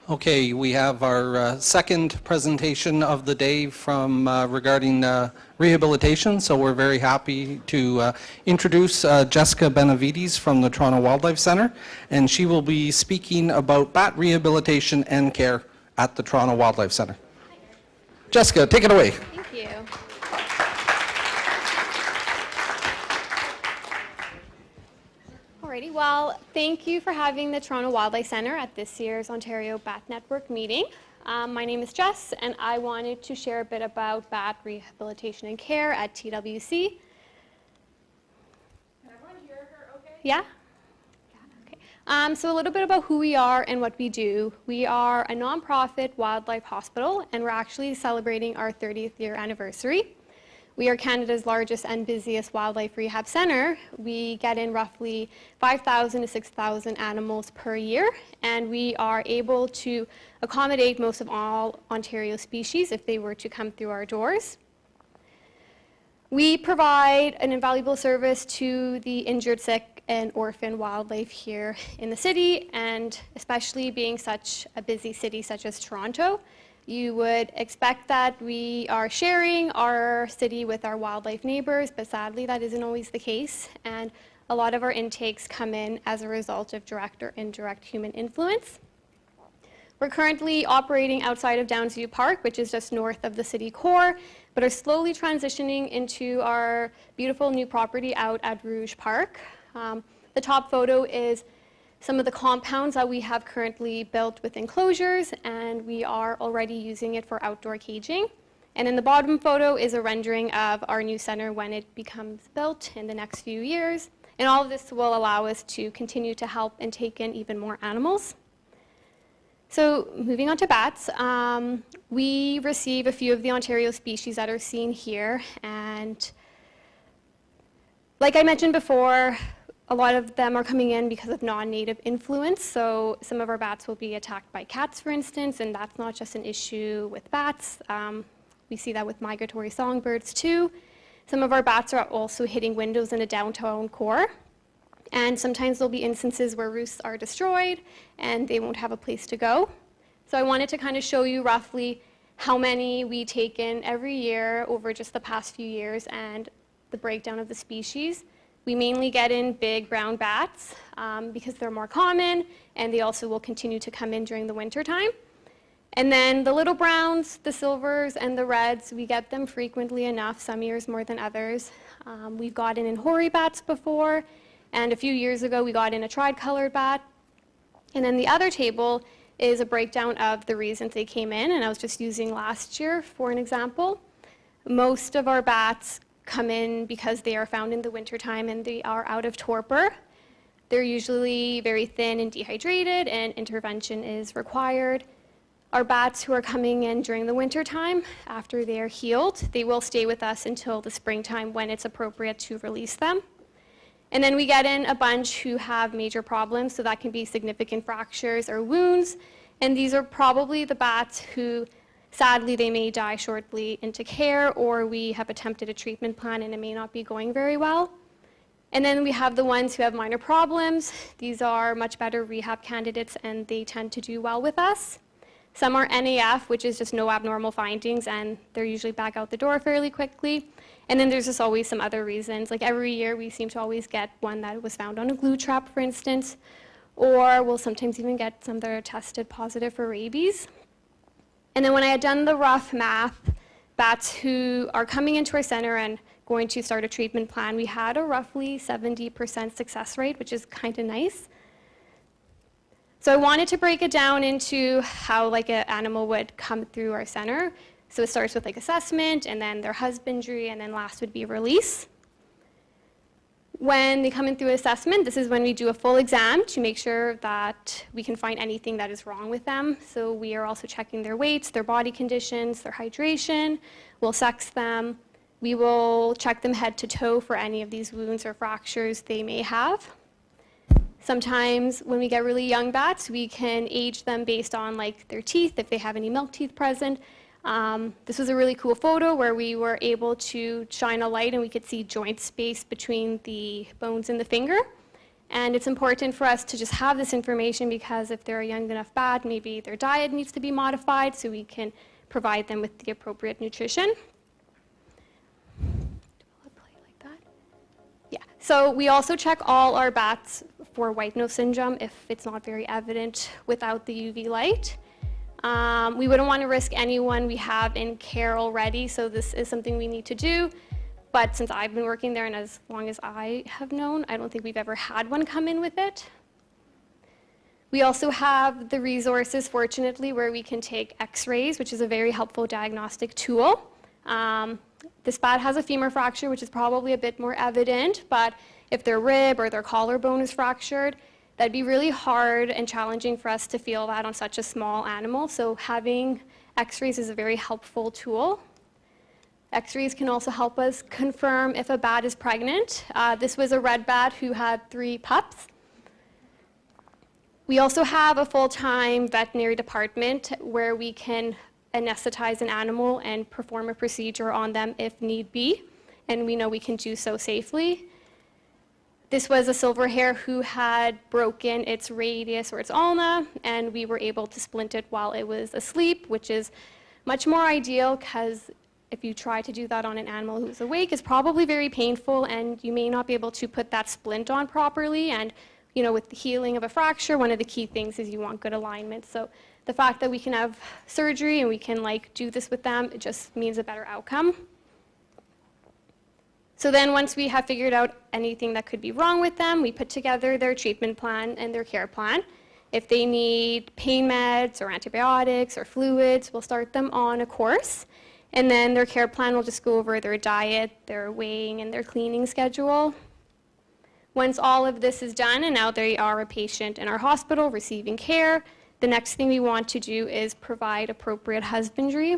Okay, we have our second presentation of the day from regarding rehabilitation. So we're very happy to introduce Jessica Benavides from the Toronto Wildlife Centre, and she will be speaking about bat rehabilitation and care at the Toronto Wildlife Centre. Jessica, take it away. Thank you. Alrighty, well, thank you for having the Toronto Wildlife Centre at this year's Ontario Bat Network meeting. My name is Jess, and I wanted to share a bit about bat rehabilitation and care at TWC. Can everyone hear her okay? Yeah? Okay. So a little bit about who we are and what we do. We are a nonprofit wildlife hospital, and we're actually celebrating our 30th year anniversary. We are Canada's largest and busiest wildlife rehab center. We get in roughly 5,000 to 6,000 animals per year, and we are able to accommodate most of all Ontario species if they were to come through our doors. We provide an invaluable service to the injured, sick, and orphan wildlife here in the city, and especially being such a busy city such as Toronto, you would expect that we are sharing our city with our wildlife neighbors, but sadly that isn't always the case, and a lot of our intakes come in as a result of direct or indirect human influence. We're currently operating outside of Downsview Park, which is just north of the city core, but are slowly transitioning into our beautiful new property out at Rouge Park. The top photo is some of the compounds that we have currently built with enclosures, and we are already using it for outdoor caging. And in the bottom photo is a rendering of our new center when it becomes built in the next few years. And all of this will allow us to continue to help and take in even more animals. So moving on to bats, we receive a few of the Ontario species that are seen here. And like I mentioned before, a lot of them are coming in because of non-native influence. So some of our bats will be attacked by cats, for instance, and that's not just an issue with bats. We see that with migratory songbirds too. Some of our bats are also hitting windows in a downtown core. And sometimes there'll be instances where roosts are destroyed and they won't have a place to go. So I wanted to kind of show you roughly how many we take in every year over just the past few years and the breakdown of the species. We mainly get in big brown bats because they're more common, and they also will continue to come in during the winter time. And then the little browns, the silvers, and the reds, we get them frequently enough, some years more than others. We've gotten in hoary bats before, and a few years ago we got in a tri-colored bat. And then the other table is a breakdown of the reasons they came in, and I was just using last year for an example. Most of our bats come in because they are found in the wintertime and they are out of torpor. They're usually very thin and dehydrated, and intervention is required. Our bats who are coming in during the wintertime, after they are healed, they will stay with us until the springtime when it's appropriate to release them. And then we get in a bunch who have major problems, so that can be significant fractures or wounds, and these are probably the bats who sadly, they may die shortly into care, or we have attempted a treatment plan and it may not be going very well. And then we have the ones who have minor problems. These are much better rehab candidates and they tend to do well with us. Some are NAF, which is just no abnormal findings, and they're usually back out the door fairly quickly. And then there's just always some other reasons. Like every year we seem to always get one that was found on a glue trap, for instance, or we'll sometimes even get some that are tested positive for rabies. And then when I had done the rough math, bats who are coming into our center and going to start a treatment plan, we had a roughly 70% success rate, which is kind of nice. So I wanted to break it down into how like an animal would come through our center. So it starts with like assessment, and then their husbandry, and then last would be release. When they come in through assessment, this is when we do a full exam to make sure that we can find anything that is wrong with them. So we are also checking their weights, their body conditions, their hydration. We'll sex them. We will check them head to toe for any of these wounds or fractures they may have. Sometimes when we get really young bats, we can age them based on like their teeth, if they have any milk teeth present. This was a really cool photo where we were able to shine a light and we could see joint space between the bones in the finger. And it's important for us to just have this information because if they're a young enough bat, maybe their diet needs to be modified so we can provide them with the appropriate nutrition. Yeah, so we also check all our bats for white nose syndrome if it's not very evident without the UV light. We wouldn't want to risk anyone we have in care already, so this is something we need to do. But since I've been working there and as long as I have known, I don't think we've ever had one come in with it. We also have the resources, fortunately, where we can take x-rays, which is a very helpful diagnostic tool. This bat has a femur fracture, which is probably a bit more evident, but if their rib or their collarbone is fractured, that'd be really hard and challenging for us to feel that on such a small animal. So having x-rays is a very helpful tool. X-rays can also help us confirm if a bat is pregnant. This was a red bat who had 3 pups. We also have a full-time veterinary department where we can anesthetize an animal and perform a procedure on them if need be, and we know we can do so safely. This was a silver hair who had broken its radius or its ulna, and we were able to splint it while it was asleep, which is much more ideal because if you try to do that on an animal who's awake, it's probably very painful, and you may not be able to put that splint on properly. And you know, with the healing of a fracture, one of the key things is you want good alignment. So the fact that we can have surgery and we can do this with them, it just means a better outcome. So then once we have figured out anything that could be wrong with them, we put together their treatment plan and their care plan. If they need pain meds or antibiotics or fluids, we'll start them on a course. And then their care plan will just go over their diet, their weighing, and their cleaning schedule. Once all of this is done and now they are a patient in our hospital receiving care, the next thing we want to do is provide appropriate husbandry.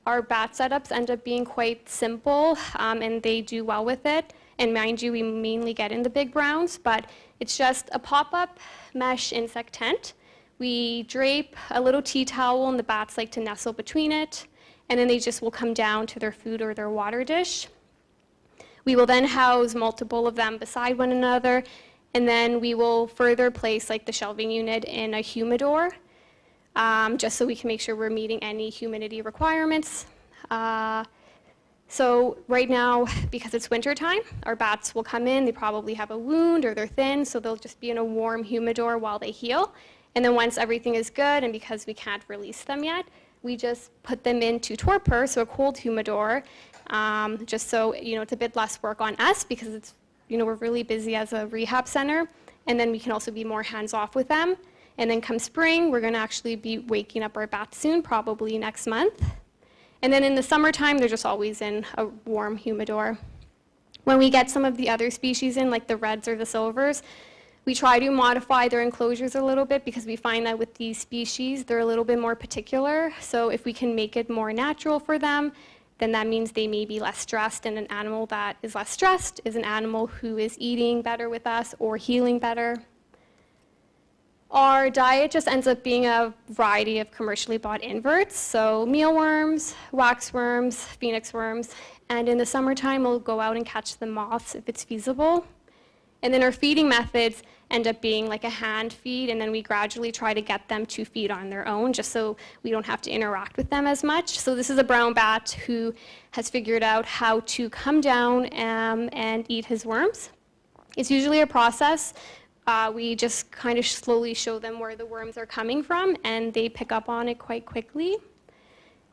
Our bat setups end up being quite simple, and they do well with it. And mind you, we mainly get in the big browns, but it's just a pop-up mesh insect tent. We drape a little tea towel, and the bats like to nestle between it, and then they just will come down to their food or their water dish. We will then house multiple of them beside one another, and then we will further place the shelving unit in a humidor, just so we can make sure we're meeting any humidity requirements. So right now, because it's winter time, our bats will come in, they probably have a wound or they're thin, so they'll just be in a warm humidor while they heal. And then once everything is good, and because we can't release them yet, we just put them into torpor, so a cold humidor, just so it's a bit less work on us because it's we're really busy as a rehab center, and then we can also be more hands-off with them. And then come spring, we're going to actually be waking up our bats soon, probably next month. And then in the summertime, they're just always in a warm humidor. When we get some of the other species in, like the reds or the silvers, we try to modify their enclosures a little bit because we find that with these species, they're a little bit more particular. So if we can make it more natural for them, then that means they may be less stressed, and an animal that is less stressed is an animal who is eating better with us or healing better. Our diet just ends up being a variety of commercially bought inverts, so mealworms, waxworms, phoenix worms, and in the summertime we'll go out and catch the moths if it's feasible. And then our feeding methods end up being like a hand feed, and then we gradually try to get them to feed on their own just so we don't have to interact with them as much. So this is a brown bat who has figured out how to come down and eat his worms. It's usually a process. We just kind of slowly show them where the worms are coming from, and they pick up on it quite quickly.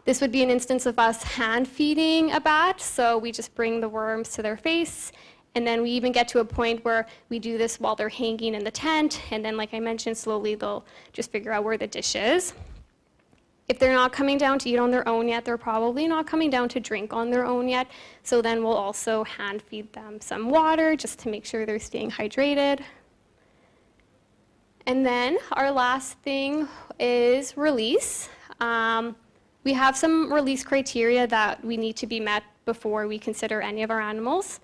This would be an instance of us hand feeding a bat, so we just bring the worms to their face. And then we even get to a point where we do this while they're hanging in the tent, and then, like I mentioned, slowly they'll just figure out where the dish is. If they're not coming down to eat on their own yet, they're probably not coming down to drink on their own yet, so then we'll also hand feed them some water just to make sure they're staying hydrated. And then our last thing is release. We have some release criteria that we need to be met before we consider any of our animals.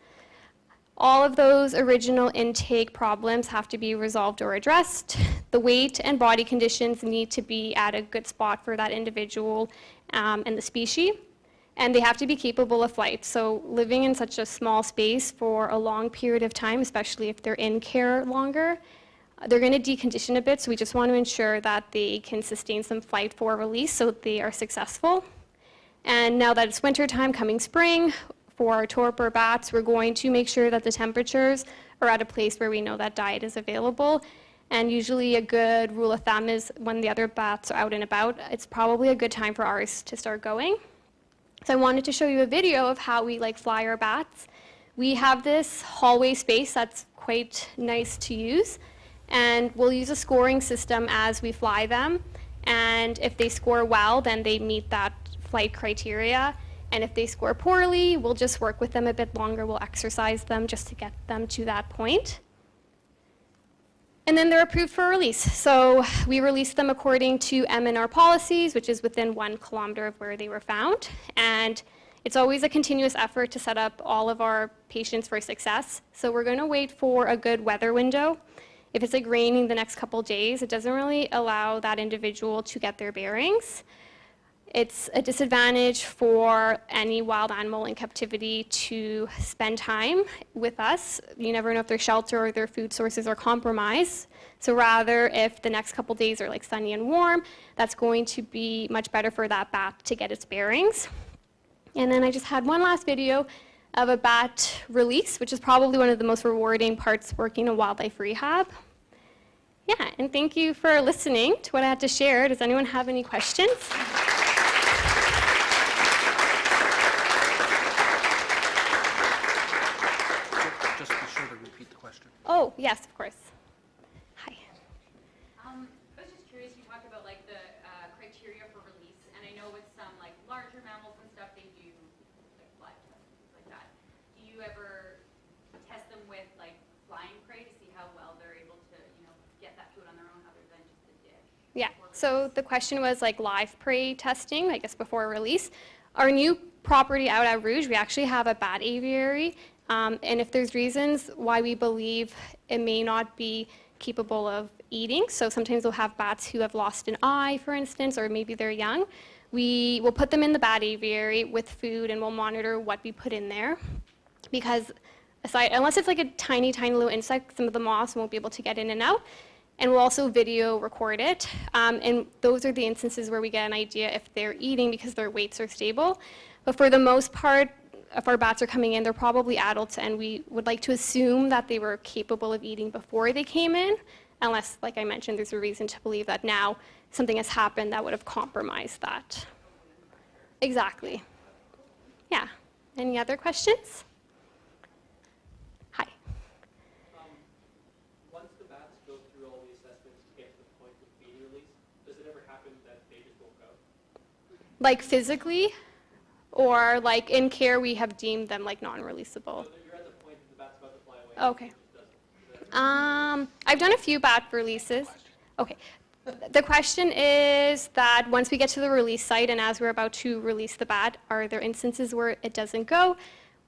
All of those original intake problems have to be resolved or addressed. The weight and body conditions need to be at a good spot for that individual and the species. and they have to be capable of flight. So living in such a small space for a long period of time, especially if they're in care longer, they're going to decondition a bit, so we just want to ensure that they can sustain some flight for release so they are successful. And now that it's winter time, coming spring, for our torpor bats, we're going to make sure that the temperatures are at a place where we know that diet is available. And usually a good rule of thumb is when the other bats are out and about, it's probably a good time for ours to start going. So I wanted to show you a video of how we fly our bats. We have this hallway space that's quite nice to use, and we'll use a scoring system as we fly them. And if they score well, then they meet that flight criteria. And if they score poorly, we'll just work with them a bit longer. We'll exercise them just to get them to that point. And then they're approved for release. So we release them according to MNR policies, which is within 1 kilometer of where they were found. And it's always a continuous effort to set up all of our patients for success. So we're going to wait for a good weather window. If it's raining the next couple days, it doesn't really allow that individual to get their bearings. It's a disadvantage for any wild animal in captivity to spend time with us. You never know if their shelter or their food sources are compromised. So rather, if the next couple days are sunny and warm, that's going to be much better for that bat to get its bearings. And then I just had one last video of a bat release, which is probably one of the most rewarding parts working in wildlife rehab. Yeah, and thank you for listening to what I had to share. Does anyone have any questions? Just be sure to repeat the question. Oh, yes, of course. Hi. I was just curious, you talked about the criteria for release, and I know with some larger mammals and stuff, they do blood tests, things like that. Do you ever test them with flying prey to see how well they're able to, get that food on their own other than just a dish? Yeah, so the question was live prey testing, I guess before release. Our new property out at Rouge, we actually have a bat aviary, and if there's reasons why we believe it may not be capable of eating, so sometimes we'll have bats who have lost an eye, for instance, or maybe they're young, we will put them in the bat aviary with food and we'll monitor what we put in there, because unless it's a tiny, tiny little insect, some of the moths won't be able to get in and out. And we'll also video record it. And those are the instances where we get an idea if they're eating because their weights are stable. But for the most part, if our bats are coming in, they're probably adults, and we would like to assume that they were capable of eating before they came in, unless, like I mentioned, there's a reason to believe that now something has happened that would have compromised that. Exactly. Yeah. Any other questions? Hi. Once the bats go through all the assessments to get to the point of being released, does it ever happen that they just won't go? Physically, or in care we have deemed them non-releasable? So you're at the point that the bat's about to fly away. Okay. It just doesn't. I've done a few bat releases. Okay. The question is that once we get to the release site and as we're about to release the bat, are there instances where it doesn't go?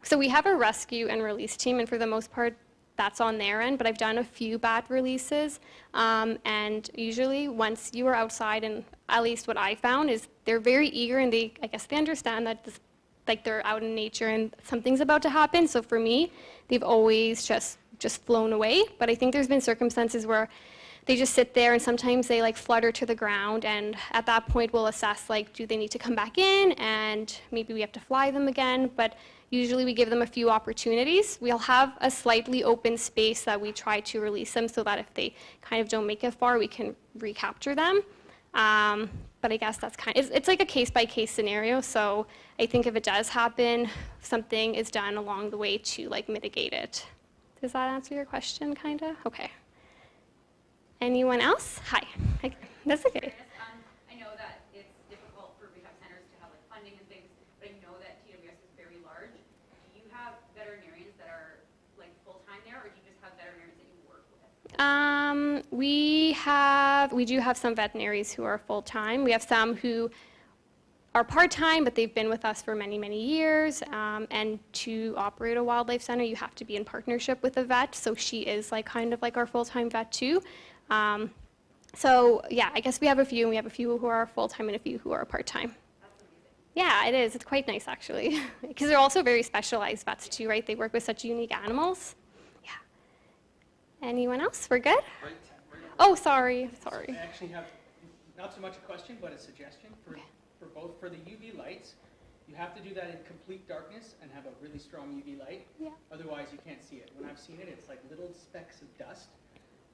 So we have a rescue and release team, and for the most part, that's on their end, but I've done a few bat releases, and usually once you are outside, and at least what I found is they're very eager, and I guess they understand that they're out in nature and something's about to happen. So for me, they've always just flown away, but I think there's been circumstances where they just sit there and sometimes they flutter to the ground, and at that point we'll assess do they need to come back in, and maybe we have to fly them again, but usually we give them a few opportunities. We'll have a slightly open space that we try to release them so that if they kind of don't make it far, we can recapture them. But I guess that's it's like a case-by-case scenario, so I think if it does happen, something is done along the way to mitigate it. Does that answer your question, kind of? Okay. Anyone else? Hi. That's okay. I know that it's difficult for rehab centers to have funding and things, but I know that TWS is very large. Do you have veterinarians that are full-time there, or do you just have veterinarians that you work with? We do have some veterinaries who are full-time. We have some who are part-time, but they've been with us for many, many years. And to operate a wildlife center, you have to be in partnership with a vet. So she is kind of our full-time vet too. So yeah, I guess we have a few, and we have a few who are full-time and a few who are part-time. That's amazing. Yeah, it is. It's quite nice, actually. Because they're also very specialized vets, too, right? They work with such unique animals. Yeah. Anyone else? We're good? Right. Oh, sorry. Sorry. I actually have not so much a question, but a suggestion for both. For the UV lights, you have to do that in complete darkness and have a really strong UV light. Yeah. Otherwise, you can't see it. When I've seen it, it's like little specks of dust.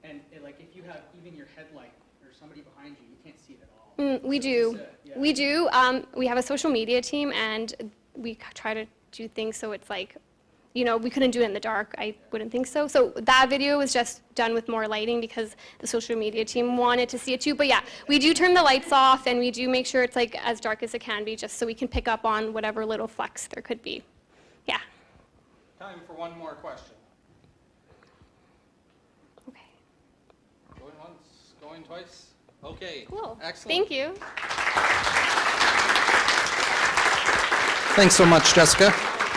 And like if you have even your headlight or somebody behind you, you can't see it at all. We So do. yeah. We do. We have a social media team, and we try to do things so it's like, you know, we couldn't do it in the dark. I wouldn't think so. So that video was just done with more lighting because the social media team wanted to see it too. But yeah, we do turn the lights off, and we do make sure it's like as dark as it can be, just so we can pick up on whatever little flecks there could be. Yeah. Time for one more question. Okay. Going once, going twice? Okay. Cool. Excellent. Thank you. Thanks so much, Jessica.